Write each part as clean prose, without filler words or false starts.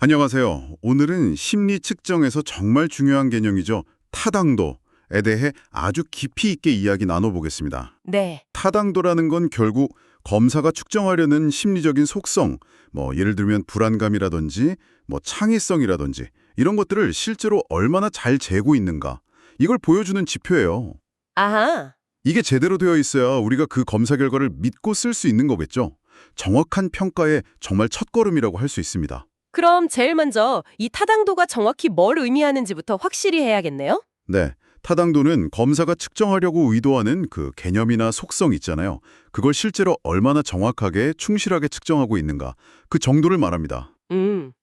안녕하세요. 오늘은 심리 측정에서 정말 중요한 개념이죠. 타당도에 대해 아주 깊이 있게 이야기 나눠보겠습니다. 네. 타당도라는 건 결국 검사가 측정하려는 심리적인 속성, 예를 들면 불안감이라든지 창의성이라든지 이런 것들을 실제로 얼마나 잘 재고 있는가, 이걸 보여주는 지표예요. 아하. 이게 제대로 되어 있어야 우리가 그 검사 결과를 믿고 쓸 수 있는 거겠죠. 정확한 평가의 정말 첫걸음이라고 할 수 있습니다. 그럼 제일 먼저 이 타당도가 정확히 뭘 의미하는지부터 확실히 해야겠네요? 네, 타당도는 검사가 측정하려고 의도하는 그 개념이나 속성 있잖아요. 그걸 실제로 얼마나 정확하게 충실하게 측정하고 있는가, 그 정도를 말합니다.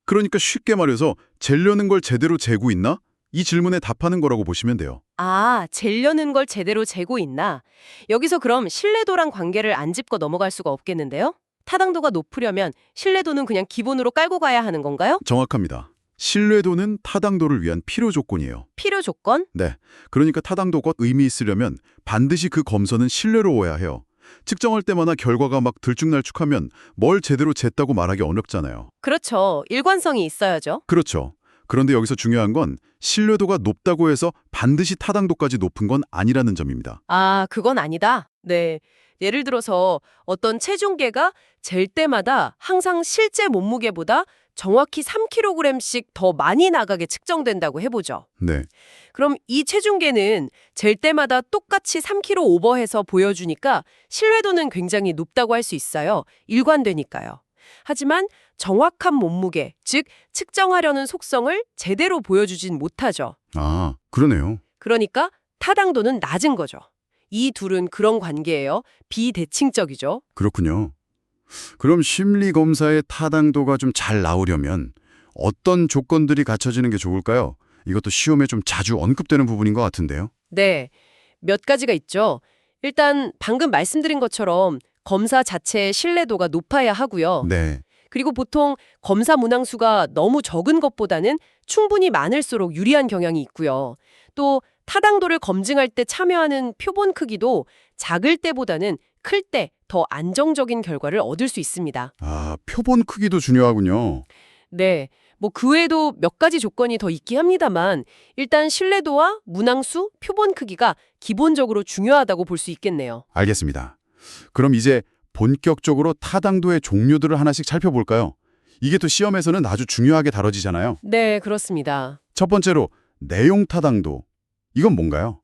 그러니까 쉽게 말해서 재려는 걸 제대로 재고 있나? 이 질문에 답하는 거라고 보시면 돼요. 아, 재려는 걸 제대로 재고 있나? 여기서 그럼 신뢰도랑 관계를 안 짚고 넘어갈 수가 없겠는데요? 타당도가 높으려면 신뢰도는 그냥 기본으로 깔고 가야 하는 건가요? 정확합니다. 신뢰도는 타당도를 위한 필요 조건이에요. 필요 조건? 네, 그러니까 타당도가 의미 있으려면 반드시 그 검사는 신뢰로워야 해요. 측정할 때마다 결과가 막 들쭉날쭉하면 뭘 제대로 쟀다고 말하기 어렵잖아요. 그렇죠. 일관성이 있어야죠. 그렇죠. 그런데 여기서 중요한 건 신뢰도가 높다고 해서 반드시 타당도까지 높은 건 아니라는 점입니다. 아, 그건 아니다. 네. 예를 들어서 어떤 체중계가 잴 때마다 항상 실제 몸무게보다 정확히 3kg씩 더 많이 나가게 측정된다고 해보죠. 네, 그럼 이 체중계는 잴 때마다 똑같이 3kg 오버해서 보여주니까 신뢰도는 굉장히 높다고 할 수 있어요. 일관되니까요. 하지만 정확한 몸무게, 즉 측정하려는 속성을 제대로 보여주진 못하죠. 아, 그러네요. 그러니까 타당도는 낮은 거죠. 이 둘은 그런 관계예요. 비대칭적이죠. 그렇군요. 그럼 심리검사의 타당도가 좀 잘 나오려면 어떤 조건들이 갖춰지는 게 좋을까요? 이것도 시험에 좀 자주 언급되는 부분인 것 같은데요. 네, 몇 가지가 있죠. 일단 방금 말씀드린 것처럼 검사 자체의 신뢰도가 높아야 하고요. 네, 그리고 보통 검사 문항수가 너무 적은 것보다는 충분히 많을수록 유리한 경향이 있고요. 또 타당도를 검증할 때 참여하는 표본 크기도 작을 때보다는 클 때 더 안정적인 결과를 얻을 수 있습니다. 아, 표본 크기도 중요하군요. 네, 그 외에도 몇 가지 조건이 더 있긴 합니다만 일단 신뢰도와 문항수, 표본 크기가 기본적으로 중요하다고 볼 수 있겠네요. 알겠습니다. 그럼 이제 본격적으로 타당도의 종류들을 하나씩 살펴볼까요? 이게 또 시험에서는 아주 중요하게 다뤄지잖아요. 네, 그렇습니다. 첫 번째로 내용 타당도. 이건 뭔가요?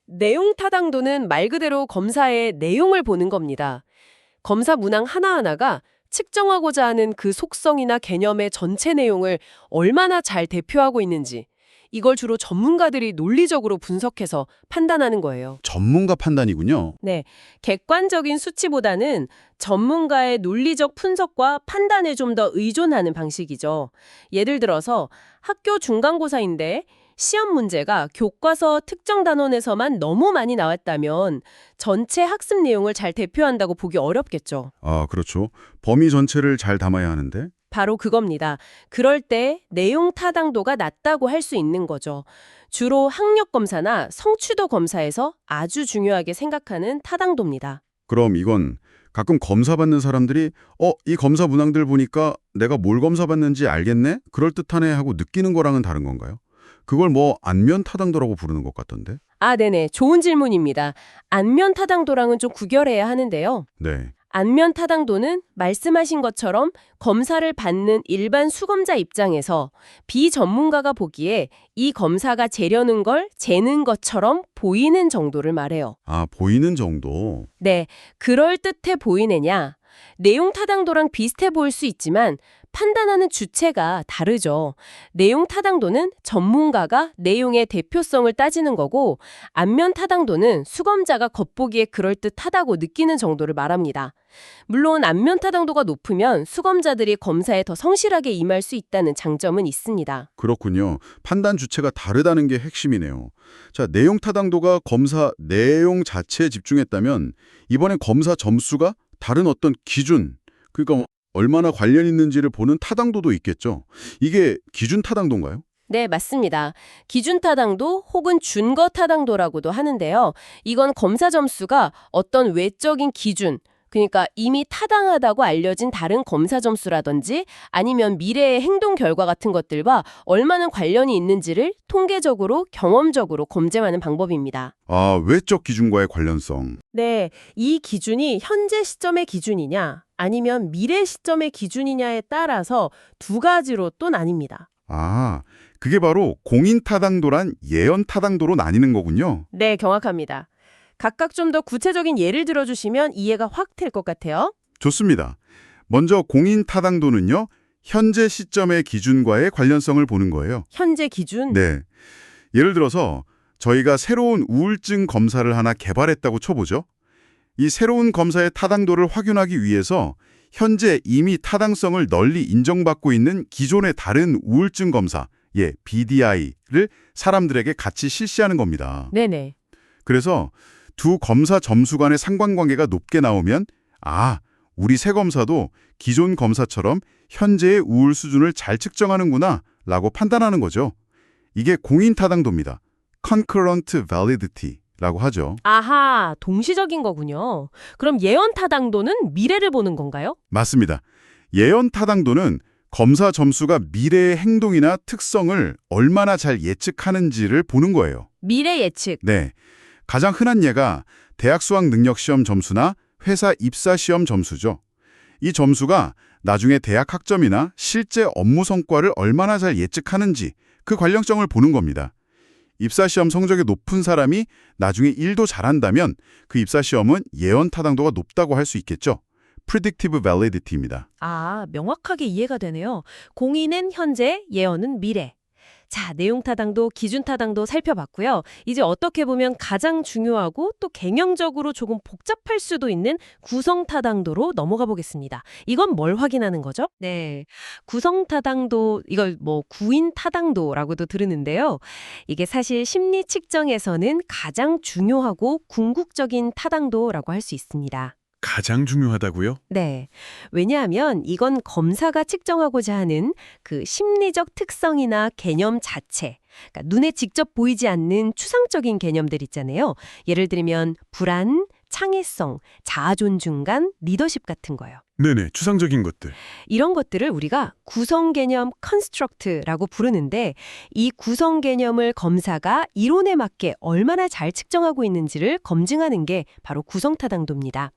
내용 타당도는 말 그대로 검사의 내용을 보는 겁니다. 검사 문항 하나하나가 측정하고자 하는 그 속성이나 개념의 전체 내용을 얼마나 잘 대표하고 있는지, 이걸 주로 전문가들이 논리적으로 분석해서 판단하는 거예요. 전문가 판단이군요. 네, 객관적인 수치보다는 전문가의 논리적 분석과 판단에 좀 더 의존하는 방식이죠. 예를 들어서 학교 중간고사인데 시험 문제가 교과서 특정 단원에서만 너무 많이 나왔다면 전체 학습 내용을 잘 대표한다고 보기 어렵겠죠. 아, 그렇죠. 범위 전체를 잘 담아야 하는데. 바로 그겁니다. 그럴 때 내용 타당도가 낮다고 할 수 있는 거죠. 주로 학력 검사나 성취도 검사에서 아주 중요하게 생각하는 타당도입니다. 그럼 이건 가끔 검사받는 사람들이 이 검사 문항들 보니까 내가 뭘 검사받는지 알겠네? 그럴듯하네 하고 느끼는 거랑은 다른 건가요? 그걸 안면 타당도라고 부르는 것 같던데. 아, 네네. 좋은 질문입니다. 안면 타당도랑은 좀 구별해야 하는데요. 네. 안면 타당도는 말씀하신 것처럼 검사를 받는 일반 수검자 입장에서 비전문가가 보기에 이 검사가 재려는 걸 재는 것처럼 보이는 정도를 말해요. 아, 보이는 정도. 네, 그럴듯해 보이느냐? 내용 타당도랑 비슷해 보일 수 있지만 판단하는 주체가 다르죠. 내용 타당도는 전문가가 내용의 대표성을 따지는 거고, 안면 타당도는 수검자가 겉보기에 그럴듯하다고 느끼는 정도를 말합니다. 물론 안면 타당도가 높으면 수검자들이 검사에 더 성실하게 임할 수 있다는 장점은 있습니다. 그렇군요. 판단 주체가 다르다는 게 핵심이네요. 자, 내용 타당도가 검사 내용 자체에 집중했다면 이번엔 검사 점수가 다른 어떤 기준, 그러니까 얼마나 관련 있는지를 보는 타당도도 있겠죠. 이게 기준 타당도인가요? 네, 맞습니다. 기준 타당도 혹은 준거 타당도라고도 하는데요. 이건 검사 점수가 어떤 외적인 기준, 그러니까 이미 타당하다고 알려진 다른 검사 점수라든지 아니면 미래의 행동 결과 같은 것들과 얼마나 관련이 있는지를 통계적으로, 경험적으로 검증하는 방법입니다. 아, 외적 기준과의 관련성. 네, 이 기준이 현재 시점의 기준이냐 아니면 미래 시점의 기준이냐에 따라서 두 가지로 또 나뉩니다. 아, 그게 바로 공인 타당도란 예언 타당도로 나뉘는 거군요. 네, 정확합니다. 각각 좀 더 구체적인 예를 들어주시면 이해가 확 될 것 같아요. 좋습니다. 먼저 공인 타당도는요, 현재 시점의 기준과의 관련성을 보는 거예요. 현재 기준? 네. 예를 들어서 저희가 새로운 우울증 검사를 하나 개발했다고 쳐보죠. 이 새로운 검사의 타당도를 확인하기 위해서 현재 이미 타당성을 널리 인정받고 있는 기존의 다른 우울증 검사, BDI를 사람들에게 같이 실시하는 겁니다. 네네. 그래서 두 검사 점수 간의 상관관계가 높게 나오면 우리 새 검사도 기존 검사처럼 현재의 우울 수준을 잘 측정하는구나 라고 판단하는 거죠. 이게 공인 타당도입니다. Concurrent Validity라고 하죠. 아하, 동시적인 거군요. 그럼 예언 타당도는 미래를 보는 건가요? 맞습니다. 예언 타당도는 검사 점수가 미래의 행동이나 특성을 얼마나 잘 예측하는지를 보는 거예요. 미래 예측. 네. 가장 흔한 예가 대학 수학 능력 시험 점수나 회사 입사 시험 점수죠. 이 점수가 나중에 대학 학점이나 실제 업무 성과를 얼마나 잘 예측하는지 그 관련성을 보는 겁니다. 입사 시험 성적이 높은 사람이 나중에 일도 잘한다면 그 입사 시험은 예언 타당도가 높다고 할 수 있겠죠. Predictive Validity입니다. 아, 명확하게 이해가 되네요. 공인은 현재, 예언은 미래. 자, 내용 타당도, 기준 타당도 살펴봤고요. 이제 어떻게 보면 가장 중요하고 또 개념적으로 조금 복잡할 수도 있는 구성 타당도로 넘어가 보겠습니다. 이건 뭘 확인하는 거죠? 네, 구성 타당도, 이걸 구인 타당도라고도 들으는데요. 이게 사실 심리 측정에서는 가장 중요하고 궁극적인 타당도라고 할 수 있습니다. 가장 중요하다고요? 네. 왜냐하면 이건 검사가 측정하고자 하는 그 심리적 특성이나 개념 자체, 그러니까 눈에 직접 보이지 않는 추상적인 개념들 있잖아요. 예를 들면 불안, 창의성, 자아존중감, 리더십 같은 거요. 네네, 추상적인 것들. 이런 것들을 우리가 구성 개념 컨스트럭트라고 부르는데 이 구성 개념을 검사가 이론에 맞게 얼마나 잘 측정하고 있는지를 검증하는 게 바로 구성 타당도입니다.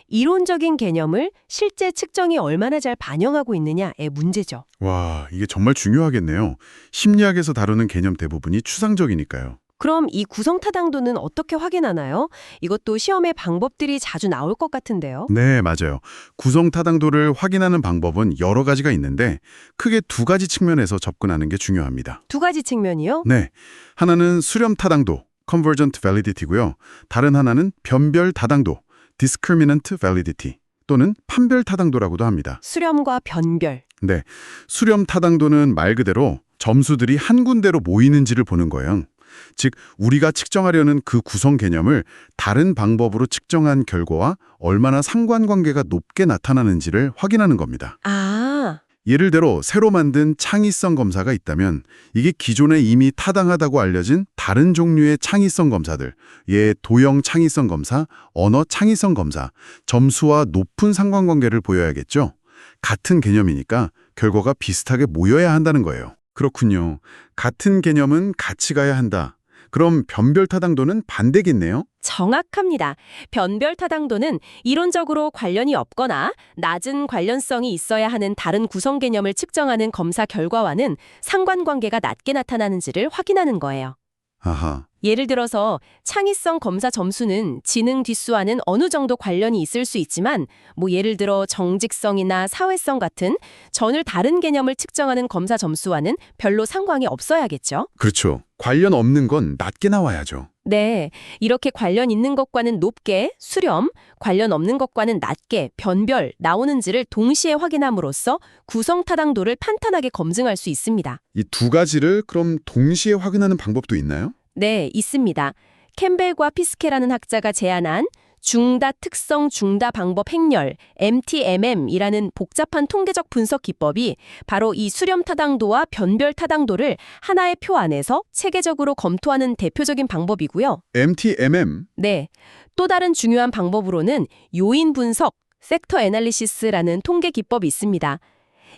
이론적인 개념을 실제 측정이 얼마나 잘 반영하고 있느냐의 문제죠. 와, 이게 정말 중요하겠네요. 심리학에서 다루는 개념 대부분이 추상적이니까요. 그럼 이 구성 타당도는 어떻게 확인하나요? 이것도 시험에 방법들이 자주 나올 것 같은데요. 네, 맞아요. 구성 타당도를 확인하는 방법은 여러 가지가 있는데 크게 두 가지 측면에서 접근하는 게 중요합니다. 두 가지 측면이요? 네, 하나는 수렴 타당도, Convergent Validity고요. 다른 하나는 변별 타당도, Discriminant Validity 또는 판별 타당도라고도 합니다. 수렴과 변별. 네, 수렴 타당도는 말 그대로 점수들이 한 군데로 모이는지를 보는 거예요. 즉, 우리가 측정하려는 그 구성 개념을 다른 방법으로 측정한 결과와 얼마나 상관관계가 높게 나타나는지를 확인하는 겁니다. 아, 예를 들어 새로 만든 창의성 검사가 있다면 이게 기존에 이미 타당하다고 알려진 다른 종류의 창의성 검사들, 도형 창의성 검사, 언어 창의성 검사, 점수와 높은 상관관계를 보여야겠죠. 같은 개념이니까 결과가 비슷하게 모여야 한다는 거예요. 그렇군요. 같은 개념은 같이 가야 한다. 그럼 변별 타당도는 반대겠네요? 정확합니다. 변별 타당도는 이론적으로 관련이 없거나 낮은 관련성이 있어야 하는 다른 구성 개념을 측정하는 검사 결과와는 상관관계가 낮게 나타나는지를 확인하는 거예요. 아하. 예를 들어서 창의성 검사 점수는 지능 뒷수와는 어느 정도 관련이 있을 수 있지만 예를 들어 정직성이나 사회성 같은 전혀 다른 개념을 측정하는 검사 점수와는 별로 상관이 없어야겠죠. 그렇죠. 관련 없는 건 낮게 나와야죠. 네, 이렇게 관련 있는 것과는 높게 수렴, 관련 없는 것과는 낮게 변별 나오는지를 동시에 확인함으로써 구성 타당도를 판단하게 검증할 수 있습니다. 이 두 가지를 그럼 동시에 확인하는 방법도 있나요? 네, 있습니다. 캠벨과 피스케라는 학자가 제안한 중다 특성 중다 방법 행렬 MTMM이라는 복잡한 통계적 분석 기법이 바로 이 수렴 타당도와 변별 타당도를 하나의 표 안에서 체계적으로 검토하는 대표적인 방법이고요. MTMM. 네. 또 다른 중요한 방법으로는 요인 분석, 섹터 애널리시스라는 통계 기법이 있습니다.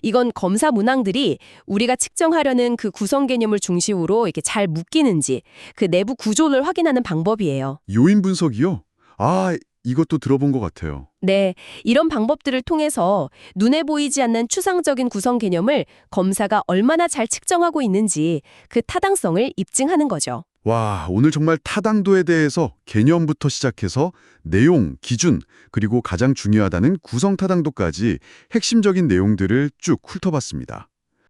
이건 검사 문항들이 우리가 측정하려는 그 구성 개념을 중심으로 이렇게 잘 묶이는지 그 내부 구조를 확인하는 방법이에요. 요인 분석이요? 아, 이것도 들어본 것 같아요. 네, 이런 방법들을 통해서 눈에 보이지 않는 추상적인 구성 개념을 검사가 얼마나 잘 측정하고 있는지 그 타당성을 입증하는 거죠. 와, 오늘 정말 타당도에 대해서 개념부터 시작해서 내용, 기준, 그리고 가장 중요하다는 구성 타당도까지 핵심적인 내용들을 쭉 훑어봤습니다.